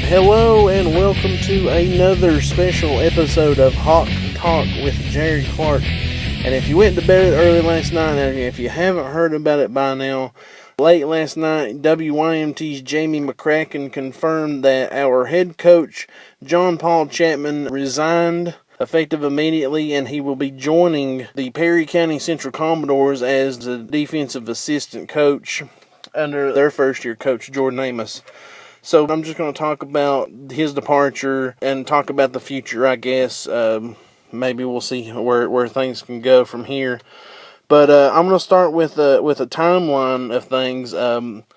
Hello and welcome to another special episode of Hawk Talk with Jerry Clark. And if you went to bed early last night, and if you haven't heard about it by now, late last night, WYMT's Jamie McCracken confirmed that our head coach, John Paul Chapman, resigned effective immediately, and he will be joining the Perry County Central Commodores as the defensive assistant coach under their first-year coach, Jordan Amos. So I'm just going to talk about his departure and talk about the future, I guess. Maybe we'll see where things can go from here. But I'm going to start with a timeline of things.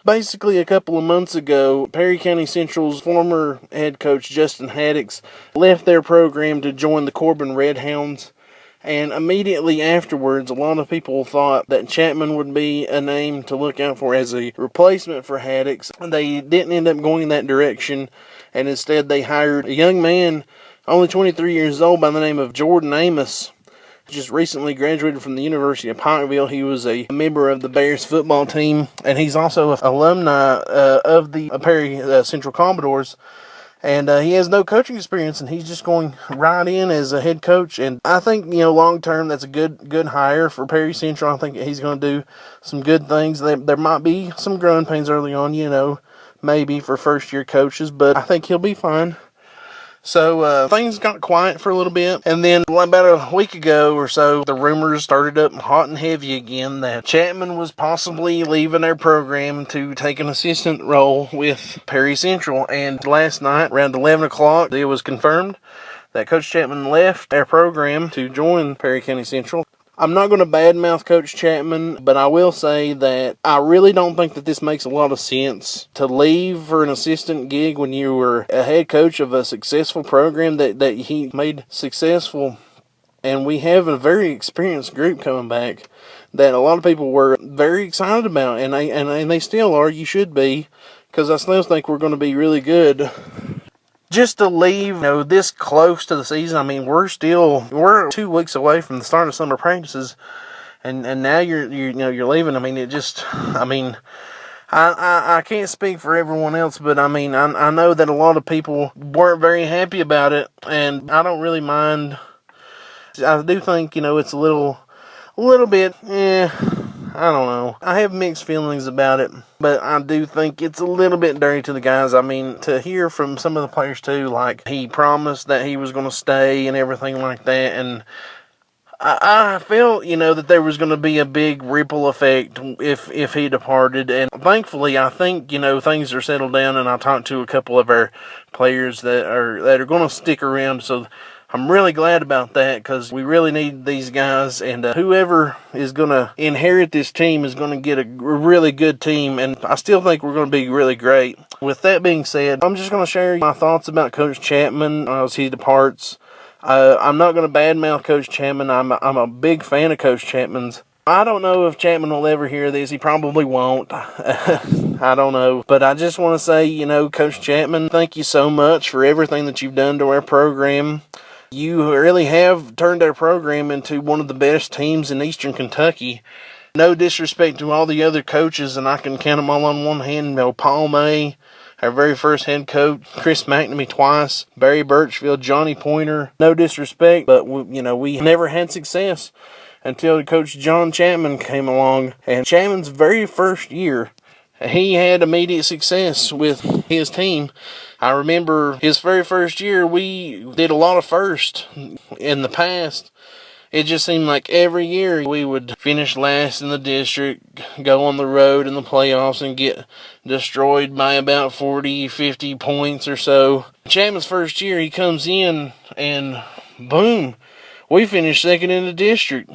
Basically, a couple of months ago, Perry County Central's former head coach, Justin Haddix, left their program to join the Corbin Redhounds. And immediately afterwards, a lot of people thought that Chapman would be a name to look out for as a replacement for Haddix. They didn't end up going in that direction, and instead they hired a young man, only 23 years old, by the name of Jordan Amos. Just recently graduated from the University of Pikeville. He was a member of the Bears football team, and he's also an alumni of the Perry Central Commodores. And he has no coaching experience, and he's just going right in as a head coach. And I think, long term, that's a good hire for Perry Central. I think he's going to do some good things. There might be some growing pains early on, maybe for first-year coaches, but I think he'll be fine. So things got quiet for a little bit, and then about a week ago or so, the rumors started up hot and heavy again that Chapman was possibly leaving their program to take an assistant role with Perry Central. And last night, around 11 o'clock, it was confirmed that Coach Chapman left their program to join Perry County Central. I'm not going to badmouth Coach Chapman, but I will say that I really don't think that this makes a lot of sense to leave for an assistant gig when you were a head coach of a successful program that he made successful. And we have a very experienced group coming back that a lot of people were very excited about, and they still are. You should be, because I still think we're going to be really good. Just to leave, this close to the season, I mean, we're 2 weeks away from the start of summer practices, and now you're leaving. I mean, I can't speak for everyone else, but I mean, I know that a lot of people weren't very happy about it, and I don't really mind. I do think, it's a little bit, I don't know. I have mixed feelings about it, but I do think it's a little bit dirty to the guys. I mean, to hear from some of the players too, like he promised that he was going to stay and everything like that, and I felt, that there was going to be a big ripple effect if he departed, and thankfully, I think, things are settled down, and I talked to a couple of our players that are going to stick around, so I'm really glad about that, because we really need these guys, and whoever is going to inherit this team is going to get a really good team, and I still think we're going to be really great. With that being said, I'm just going to share my thoughts about Coach Chapman as he departs. I'm not going to badmouth Coach Chapman. I'm a big fan of Coach Chapman's. I don't know if Chapman will ever hear this. He probably won't. I don't know. But I just want to say, Coach Chapman, thank you so much for everything that you've done to our program. You really have turned our program into one of the best teams in Eastern Kentucky. No disrespect to all the other coaches, and I can count them all on one hand. Paul May, our very first head coach, Chris McNamee twice, Barry Birchfield, Johnny Pointer. No disrespect, but we never had success until Coach John Chapman came along. And Chapman's very first year, he had immediate success with his team. I remember his very first year, we did a lot of first. In the past, it just seemed like every year we would finish last in the district, go on the road in the playoffs, and get destroyed by about 40, 50 points or so. Chapman's first year, he comes in, and boom, we finished second in the district.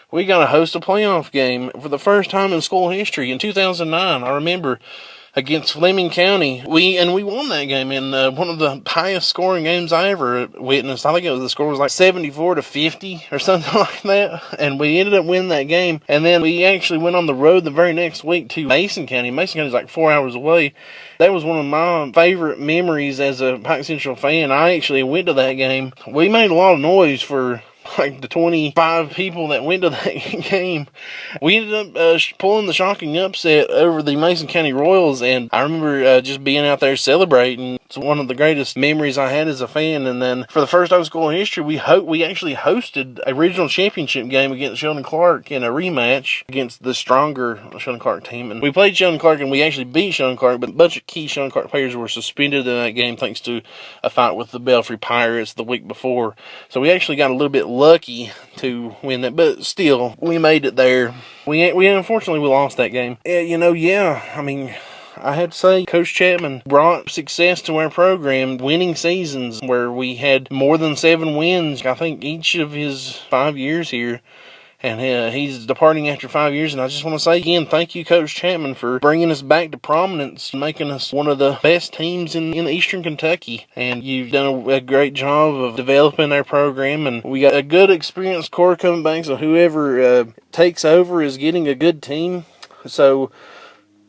We got to host a playoff game for the first time in school history in 2009. I remember against Fleming County. We won that game in one of the highest scoring games I ever witnessed. I think the score was like 74-50 or something like that. And we ended up winning that game. And then we actually went on the road the very next week to Mason County. Mason County is like 4 hours away. That was one of my favorite memories as a Pike Central fan. I actually went to that game. We made a lot of noise for like the 25 people that went to that game. We ended up pulling the shocking upset over the Mason County Royals, and I remember just being out there celebrating. It's one of the greatest memories I had as a fan. And then for the first time in school history, we actually hosted a regional championship game against Sheldon Clark in a rematch against the stronger Sheldon Clark team. And we played Sheldon Clark and we actually beat Sheldon Clark, but a bunch of key Sheldon Clark players were suspended in that game thanks to a fight with the Belfry Pirates the week before. So we actually got a little bit lucky to win that, but still, we made it there. We unfortunately we lost that game. I mean, I have to say, Coach Chapman brought success to our program, winning seasons where we had more than 7 wins, I think, each of his 5 years here. And he's departing after 5 years. And I just want to say again, thank you, Coach Chapman, for bringing us back to prominence, making us one of the best teams in Eastern Kentucky. And you've done a great job of developing our program. And we got a good, experienced core coming back. So whoever takes over is getting a good team. So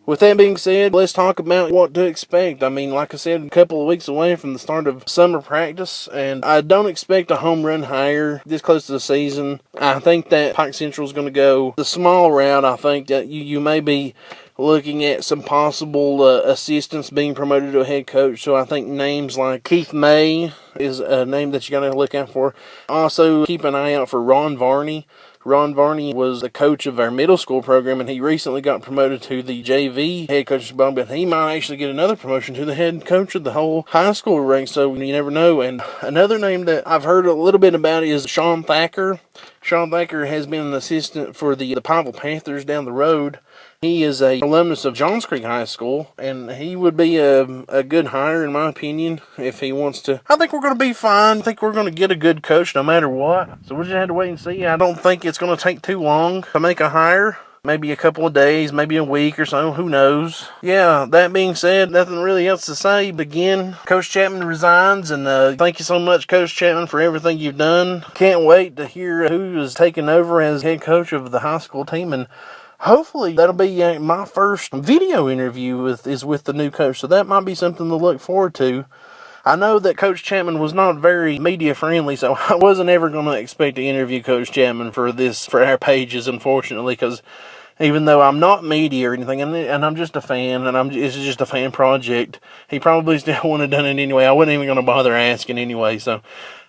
with that being said, let's talk about what to expect. I mean, like I said, a couple of weeks away from the start of summer practice, and I don't expect a home run hire this close to the season. I think that Pike Central is going to go the small route. I think that you may be looking at some possible assistants being promoted to a head coach. So I think names like Keith May is a name that you got to look out for. Also, keep an eye out for Ron Varney. Ron Varney was the coach of our middle school program, and he recently got promoted to the JV head coach, but he might actually get another promotion to the head coach of the whole high school ranks, so you never know. And another name that I've heard a little bit about is Sean Thacker. Sean Thacker has been an assistant for the Pikeville Panthers down the road. He is an alumnus of Johns Creek High School, and he would be a good hire, in my opinion, if he wants to. I think we're going to be fine. I think we're going to get a good coach no matter what. So we'll just have to wait and see. I don't think it's going to take too long to make a hire. Maybe a couple of days, maybe a week or so, who knows. Yeah, that being said, nothing really else to say. But again, Coach Chapman resigns, and thank you so much, Coach Chapman, for everything you've done. Can't wait to hear who is taking over as head coach of the high school team, and hopefully that'll be my first video interview with the new coach, so that might be something to look forward to. I know that Coach Chapman was not very media friendly, so I wasn't ever going to expect to interview Coach Chapman for our pages, unfortunately, because even though I'm not media or anything, and I'm just a fan, and it's just a fan project, he probably still wouldn't have done it anyway. I wasn't even going to bother asking anyway, so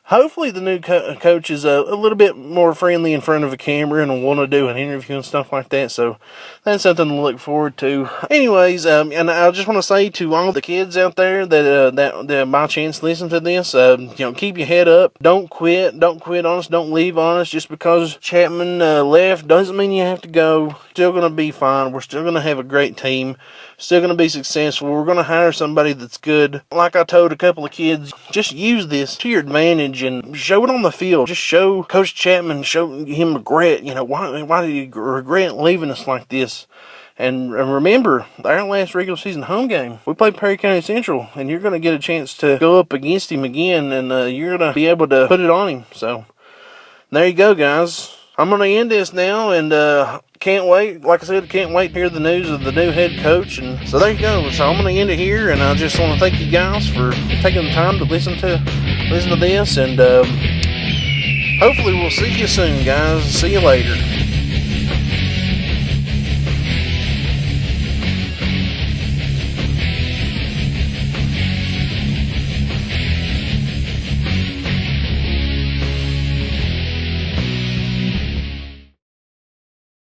hopefully the new coach is a little bit more friendly in front of a camera and will want to do an interview and stuff like that. So that's something to look forward to. Anyways, and I just want to say to all the kids out there that by chance listen to this, keep your head up. Don't quit. Don't quit on us. Don't leave on us. Just because Chapman left doesn't mean you have to go. Still going to be fine. We're still going to have a great team. Still going to be successful. We're going to hire somebody that's good. Like I told a couple of kids, just use this to your advantage and show it on the field. Just show Coach Chapman, show him regret. Why did he regret leaving us like this? And remember, our last regular season home game, we played Perry County Central, and you're going to get a chance to go up against him again, and you're going to be able to put it on him. So there you go, guys. I'm going to end this now, and can't wait. Like I said, can't wait to hear the news of the new head coach. And so there you go. So I'm going to end it here, and I just want to thank you guys for taking the time to listen to this, and hopefully we'll see you soon, guys. See you later.